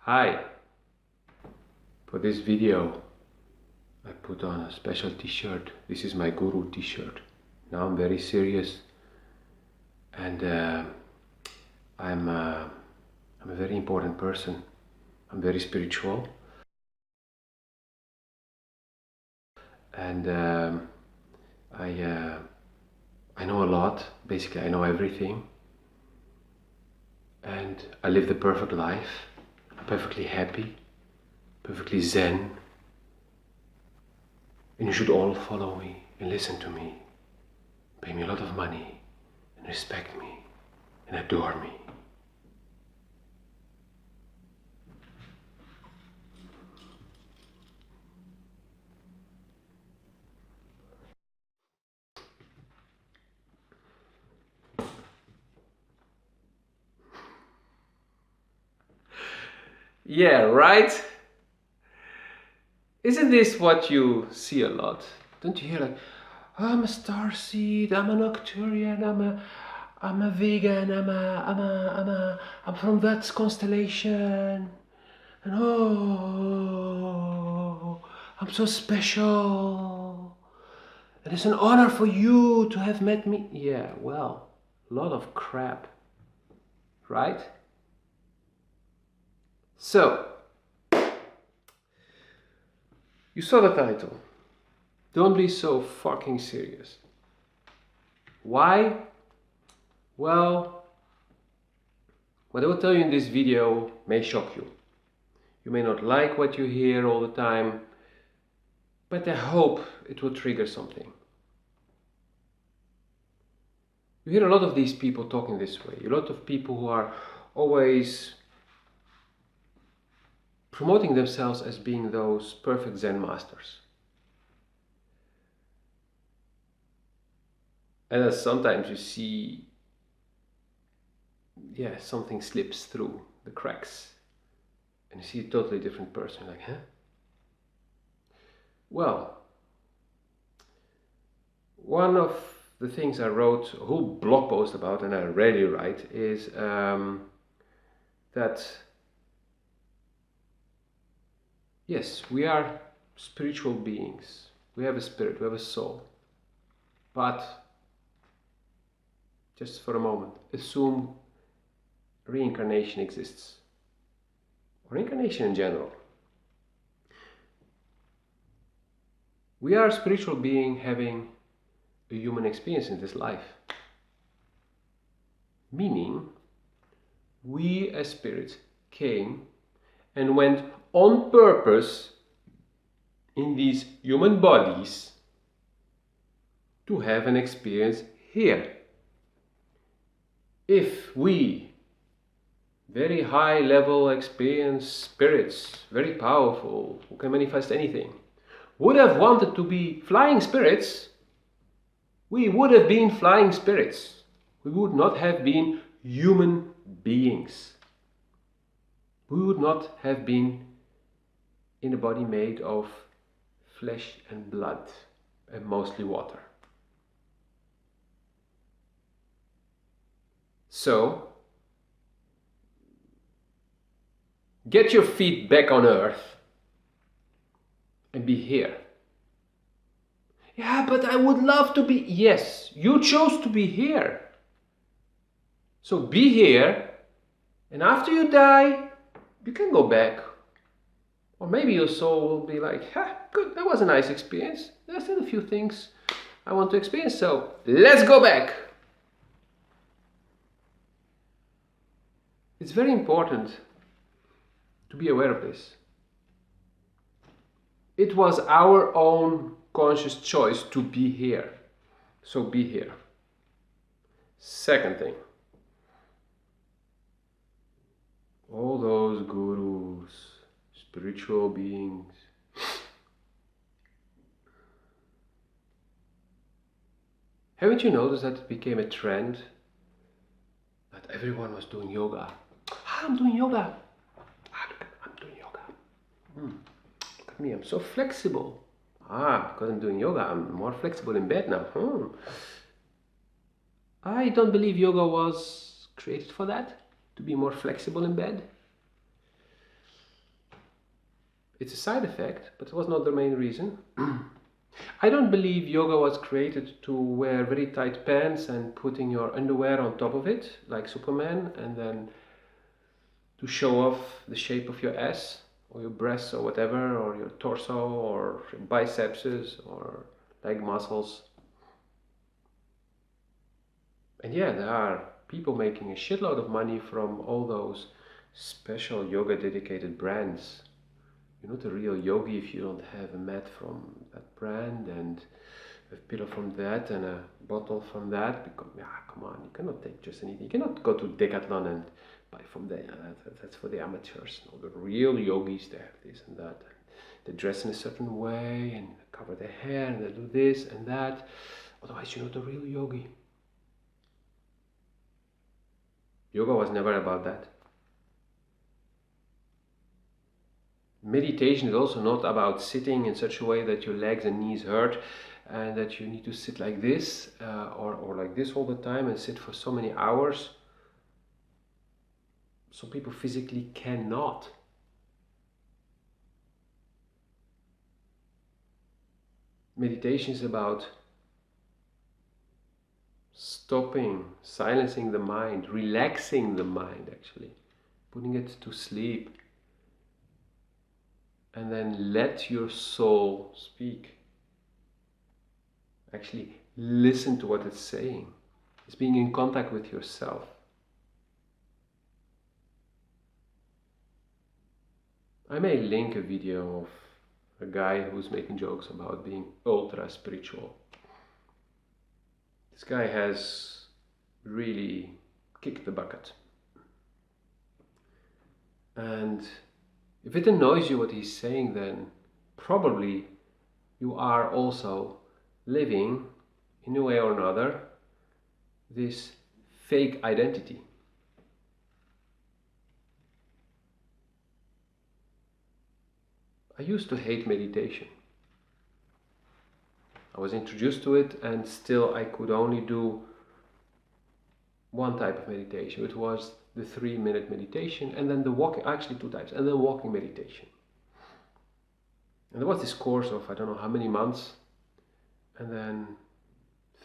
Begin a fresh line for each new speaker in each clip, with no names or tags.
Hi! For this video I put on a special t-shirt. This is my guru t-shirt. Now I'm very serious and I'm a very important person. I'm very spiritual and I know a lot. Basically I know everything and I live the perfect life. I'm perfectly happy, perfectly zen. And you should all follow me and listen to me. Pay me a lot of money and respect me and adore me. Yeah, right? Isn't this what you see a lot? Don't you hear like, I'm a starseed, I'm a Nocturian, I'm a vegan, I'm from that constellation, and oh, I'm so special, and it's an honor for you to have met me. Yeah, well, a lot of crap, right? So, you saw the title. Don't be so fucking serious. Why? Well, what I will tell you in this video may shock you. You may not like what you hear all the time, but I hope it will trigger something. You hear a lot of these people talking this way. A lot of people who are always promoting themselves as being those perfect Zen masters. And as sometimes you see, something slips through the cracks and you see a totally different person. You're like, huh? Well, one of the things I wrote a whole blog post about, and I rarely write, is that yes, we are spiritual beings. We have a spirit, we have a soul. But just for a moment, assume reincarnation exists. Or reincarnation in general. We are a spiritual being having a human experience in this life. Meaning, we as spirits came and went on purpose in these human bodies to have an experience here. If we, very high level experienced spirits, very powerful, who can manifest anything, would have wanted to be flying spirits, we would have been flying spirits. We would not have been human beings. We would not have been in a body made of flesh and blood and mostly water. So, get your feet back on earth and be here. Yeah, but I would love to be... Yes, you chose to be here. So be here, and after you die, you can go back. Or maybe your soul will be like, good, that was a nice experience. There's still a few things I want to experience, so let's go back. It's very important to be aware of this. It was our own conscious choice to be here. So be here. Second thing. All those gurus, spiritual beings, haven't you noticed that it became a trend? That everyone was doing yoga. I'm doing yoga. I'm doing yoga. Look at me, I'm so flexible. Because I'm doing yoga, I'm more flexible in bed now. I don't believe yoga was created for that, to be more flexible in bed. It's a side effect, but it was not the main reason. I don't believe yoga was created to wear very tight pants and putting your underwear on top of it, like Superman, and then to show off the shape of your ass or your breasts or whatever, or your torso or your biceps or leg muscles. And yeah, there are people making a shitload of money from all those special yoga dedicated brands. You're not a real yogi if you don't have a mat from that brand and a pillow from that and a bottle from that. Because, yeah, come on, you cannot take just anything. You cannot go to Decathlon and buy from there. That's for the amateurs. No, the real yogis, they have this and that. They dress in a certain way and cover their hair and they do this and that. Otherwise, you're not a real yogi. Yoga was never about that. Meditation is also not about sitting in such a way that your legs and knees hurt and that you need to sit like this or like this all the time and sit for so many hours. Some people physically cannot. Meditation is about stopping, silencing the mind, relaxing the mind actually, putting it to sleep, and then let your soul speak. Actually listen to what it's saying. It's being in contact with yourself. I may link a video of a guy who's making jokes about being ultra spiritual. This guy has really kicked the bucket. And if it annoys you what he's saying, then probably you are also living, in a way or another, this fake identity. I used to hate meditation. I was introduced to it and still I could only do one type of meditation. It was the 3-minute meditation and then the walking, actually 2 types, and then walking meditation. And there was this course of I don't know how many months, and then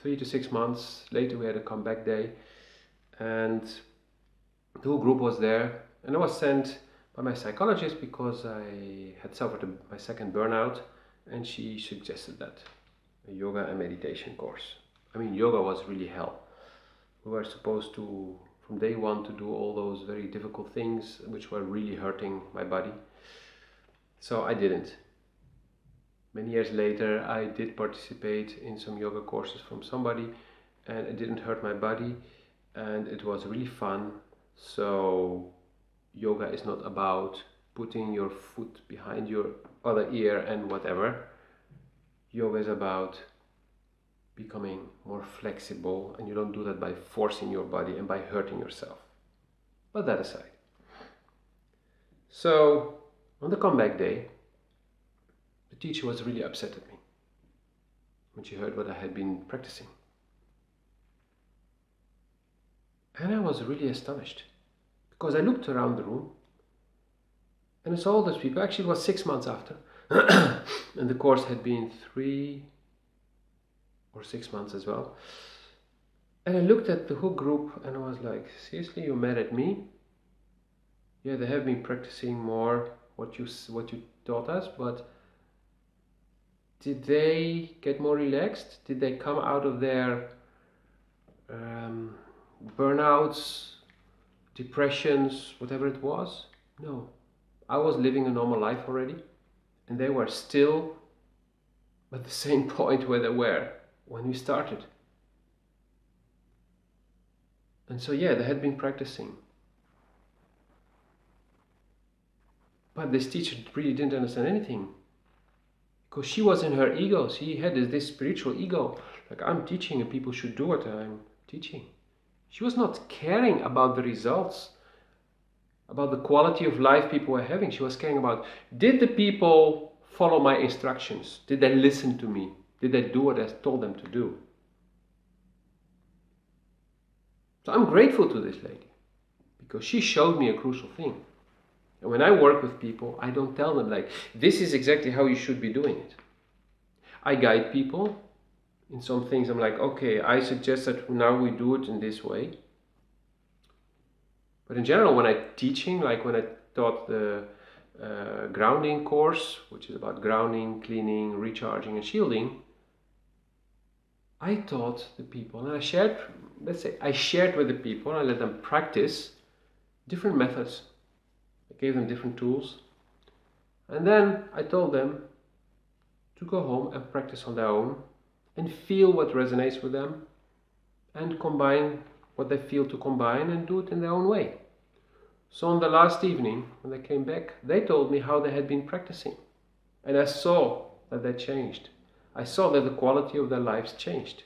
3 to 6 months later we had a comeback day and the whole group was there, and I was sent by my psychologist because I had suffered my second burnout, and she suggested that a yoga and meditation course. I mean, yoga was really hell. We were supposed to, from day one, to do all those very difficult things which were really hurting my body. So I didn't. Many years later, I did participate in some yoga courses from somebody, and it didn't hurt my body, and it was really fun. So yoga is not about putting your foot behind your other ear and whatever. Yoga is about becoming more flexible, and you don't do that by forcing your body and by hurting yourself. But that aside. So on the comeback day, the teacher was really upset at me when she heard what I had been practicing. And I was really astonished because I looked around the room and I saw all those people. Actually, it was 6 months after. And the course had been 3 or 6 months as well. And I looked at the whole group and I was like, seriously, you're mad at me? Yeah, they have been practicing more what you taught us, but did they get more relaxed? Did they come out of their burnouts, depressions, whatever it was? No. I was living a normal life already, and they were still at the same point where they were when we started. And so yeah, they had been practicing. But this teacher really didn't understand anything. Because she was in her ego. She had this spiritual ego. Like, I'm teaching and people should do what I'm teaching. She was not caring about the results, about the quality of life people were having. She was caring about, did the people follow my instructions? Did they listen to me? Did they do what I told them to do? So I'm grateful to this lady because she showed me a crucial thing. And when I work with people, I don't tell them like, this is exactly how you should be doing it. I guide people in some things. I'm like, okay, I suggest that now we do it in this way. But in general, when I'm teaching, like when I taught the grounding course, which is about grounding, cleaning, recharging, and shielding, I taught the people, and I shared, let's say, I shared with the people, and I let them practice different methods. I gave them different tools, and then I told them to go home and practice on their own and feel what resonates with them and combine what they feel to combine and do it in their own way. So on the last evening, when they came back, they told me how they had been practicing. And I saw that they changed. I saw that the quality of their lives changed.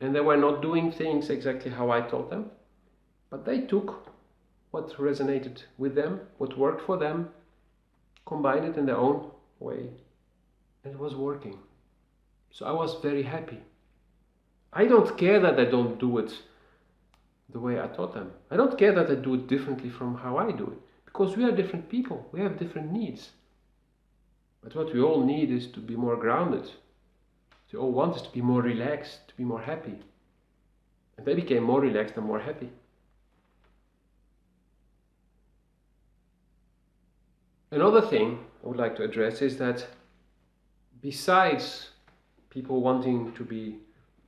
And they were not doing things exactly how I taught them, but they took what resonated with them, what worked for them, combined it in their own way, and it was working. So I was very happy. I don't care that they don't do it the way I taught them. I don't care that they do it differently from how I do it, because we are different people. We have different needs. But what we all need is to be more grounded. We all want is to be more relaxed, to be more happy. And they became more relaxed and more happy. Another thing I would like to address is that besides people wanting to be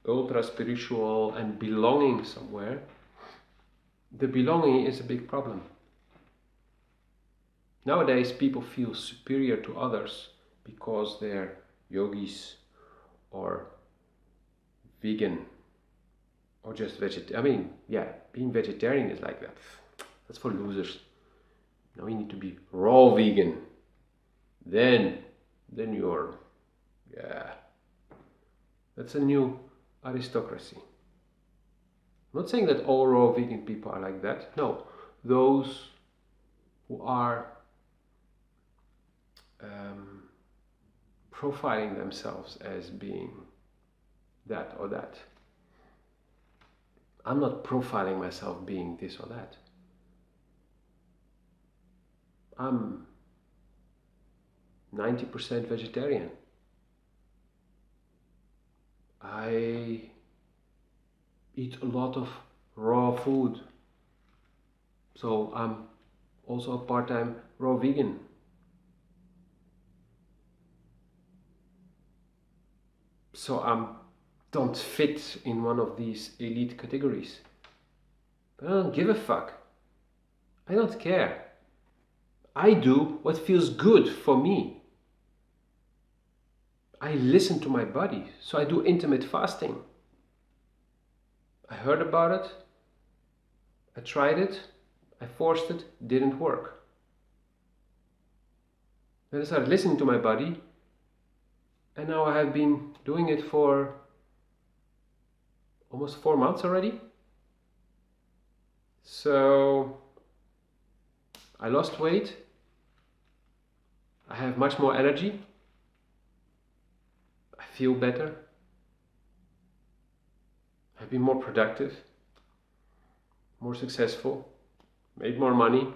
ultra spiritual and belonging somewhere, the belonging is a big problem. Nowadays people feel superior to others because they're yogis or vegan or just vegetarian. Being vegetarian is like that. That's for losers. Now you need to be raw vegan. Then you're, that's a new aristocracy. I'm not saying that all raw vegan people are like that. No, those who are profiling themselves as being that or that. I'm not profiling myself being this or that. I'm 90% vegetarian. I eat a lot of raw food. So I'm also a part-time raw vegan. So I don't fit in one of these elite categories. But I don't give a fuck. I don't care. I do what feels good for me. I listen to my body, so I do intermittent fasting. I heard about it, I tried it, I forced it, didn't work. Then I started listening to my body, and now I have been doing it for almost 4 months already. So I lost weight, I have much more energy, I feel better, I've been more productive, more successful, made more money,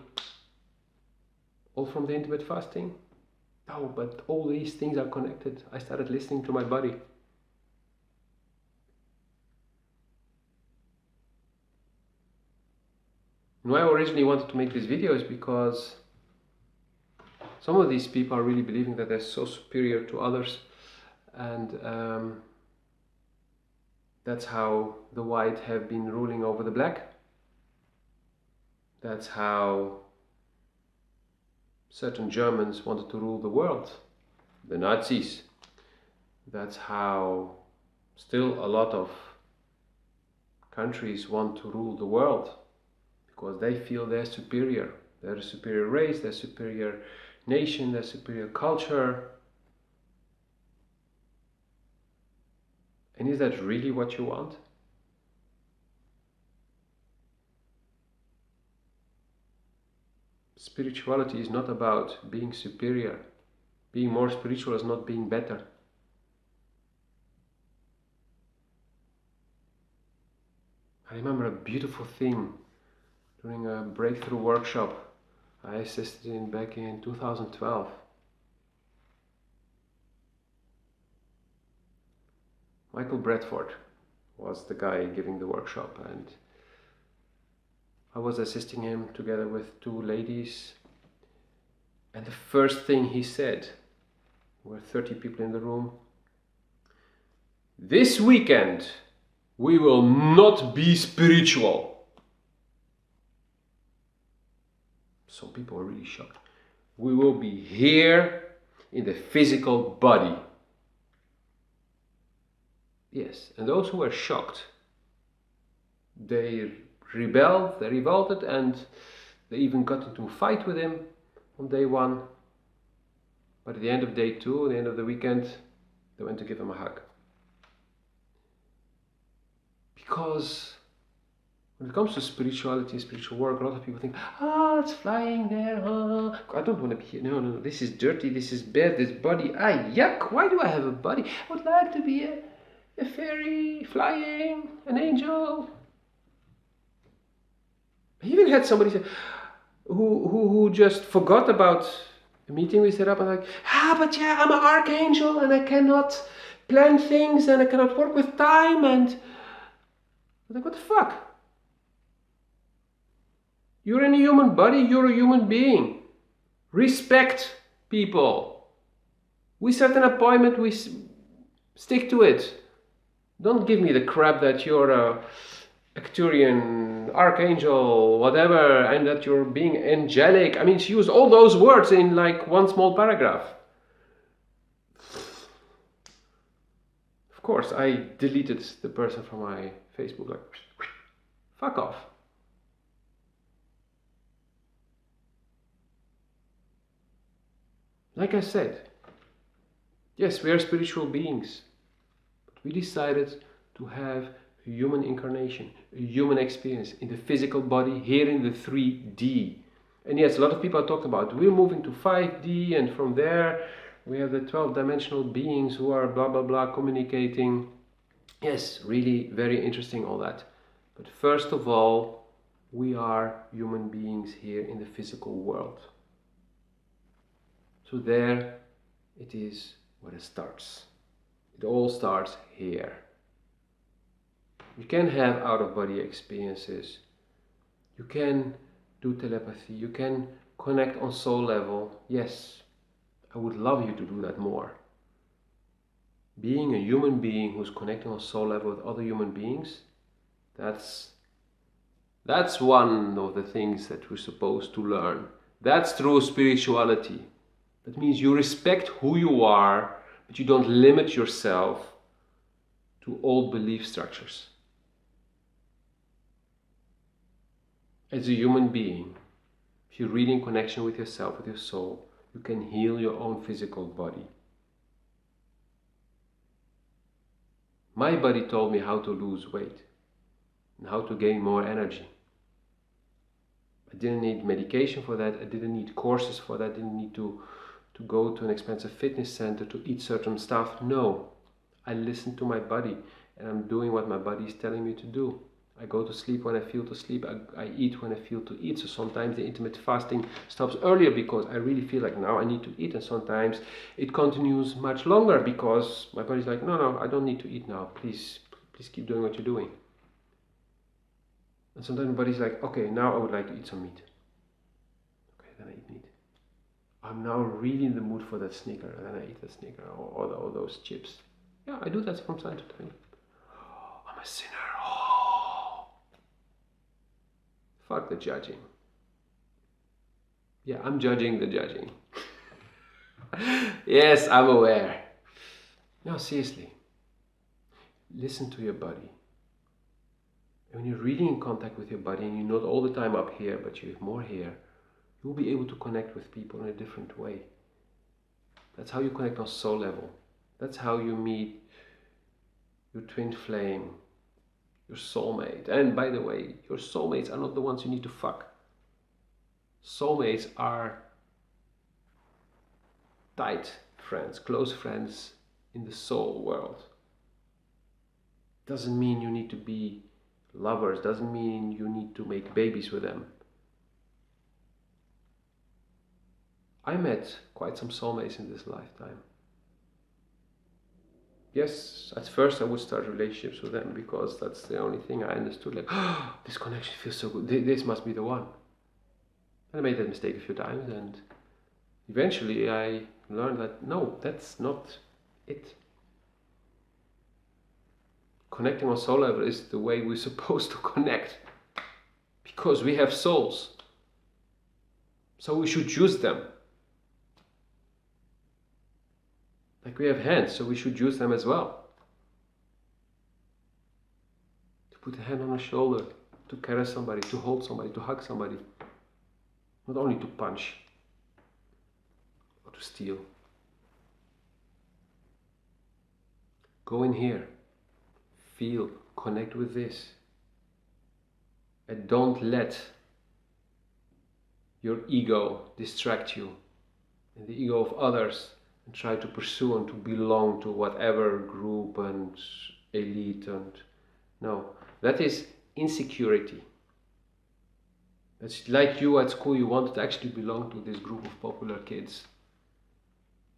all from the intermittent fasting. No, but all these things are connected. I started listening to my body. And why I originally wanted to make this video is because some of these people are really believing that they're so superior to others, and that's how the white have been ruling over the black. That's how certain Germans wanted to rule the world, the Nazis. That's how still a lot of countries want to rule the world, because they feel they're superior. They're a superior race, they're a superior nation, they're a superior culture. And is that really what you want? Spirituality is not about being superior. Being more spiritual is not being better. I remember a beautiful thing during a breakthrough workshop I assisted in back in 2012. Michael Bradford was the guy giving the workshop, and I was assisting him together with two ladies. And the first thing he said, there were 30 people in the room, "This weekend we will not be spiritual." Some people were really shocked. We will be here in the physical body. Yes, and those who were shocked, they revolted, and they even got into a fight with him on day one. But at the end of day two, at the end of the weekend, they went to give him a hug. Because when it comes to spirituality, spiritual work, a lot of people think, it's flying there, I don't want to be here. No, this is dirty, this is bad, this body, yuck, why do I have a body? I would like to be a fairy, flying, an angel. I even had somebody say, who just forgot about the meeting we set up, and like, but yeah, I'm an archangel, and I cannot plan things, and I cannot work with time, and I'm like, what the fuck? You're in a human body, you're a human being. Respect people. We set an appointment, we stick to it. Don't give me the crap that you're a Arcturian, archangel, whatever, and that you're being angelic. I mean, she used all those words in like one small paragraph. Of course, I deleted the person from my Facebook, like, fuck off. Like I said, yes, we are spiritual beings, but we decided to have a human incarnation, a human experience in the physical body, here in the 3D. And yes, a lot of people are talking about, we're moving to 5D, and from there we have the 12-dimensional beings who are blah, blah, blah, communicating. Yes, really very interesting, all that. But first of all, we are human beings here in the physical world. So there it is where it starts. It all starts here. You can have out-of-body experiences. You can do telepathy. You can connect on soul level. Yes, I would love you to do that more. Being a human being who's connecting on soul level with other human beings, that's one of the things that we're supposed to learn. That's true spirituality. That means you respect who you are, but you don't limit yourself to old belief structures. As a human being, if you're really in connection with yourself, with your soul, you can heal your own physical body. My body told me how to lose weight and how to gain more energy. I didn't need medication for that. I didn't need courses for that. I didn't need to go to an expensive fitness center to eat certain stuff. No, I listen to my body, and I'm doing what my body is telling me to do. I go to sleep when I feel to sleep. I eat when I feel to eat. So sometimes the intermittent fasting stops earlier because I really feel like now I need to eat, and sometimes it continues much longer because my body's like, no, I don't need to eat now. Please keep doing what you're doing. And sometimes my body's like, okay, now I would like to eat some meat. Okay, then I eat meat. I'm now really in the mood for that sneaker, and then I eat that sneaker or those chips. Yeah, I do that from time to time. I'm a sinner. Fuck the judging. Yeah, I'm judging the judging. Yes, I'm aware. No, seriously. Listen to your body. And when you're really in contact with your body, and you're not all the time up here, but you have more here, you'll be able to connect with people in a different way. That's how you connect on soul level. That's how you meet your twin flame, your soulmate. And by the way, your soulmates are not the ones you need to fuck. Soulmates are tight friends, close friends in the soul world. Doesn't mean you need to be lovers, doesn't mean you need to make babies with them. I met quite some soulmates in this lifetime. Yes, at first I would start relationships with them because that's the only thing I understood. Like, oh, this connection feels so good. This must be the one. And I made that mistake a few times, and eventually I learned that no, that's not it. Connecting on soul level is the way we're supposed to connect. Because we have souls. So we should use them. Like we have hands, so we should use them as well. To put a hand on a shoulder, to carry somebody, to hold somebody, to hug somebody. Not only to punch or to steal. Go in here. Feel, connect with this. And don't let your ego distract you and the ego of others and try to pursue and to belong to whatever group and elite. And no, that is insecurity. That's like you at school, you wanted to actually belong to this group of popular kids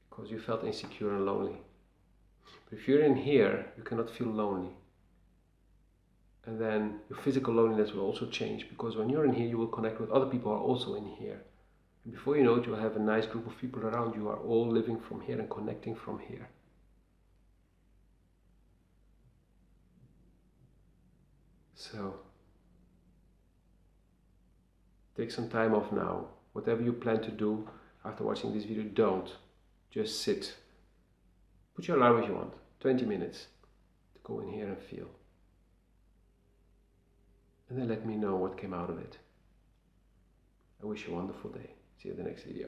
because you felt insecure and lonely. But if you're in here, you cannot feel lonely. And then your physical loneliness will also change, because when you're in here, you will connect with other people who are also in here. And before you know it, you'll have a nice group of people around you who are all living from here and connecting from here. So, take some time off now. Whatever you plan to do after watching this video, don't. Just sit. Put your alarm if you want. 20 minutes to go in here and feel. And then let me know what came out of it. I wish you a wonderful day. See you in the next video.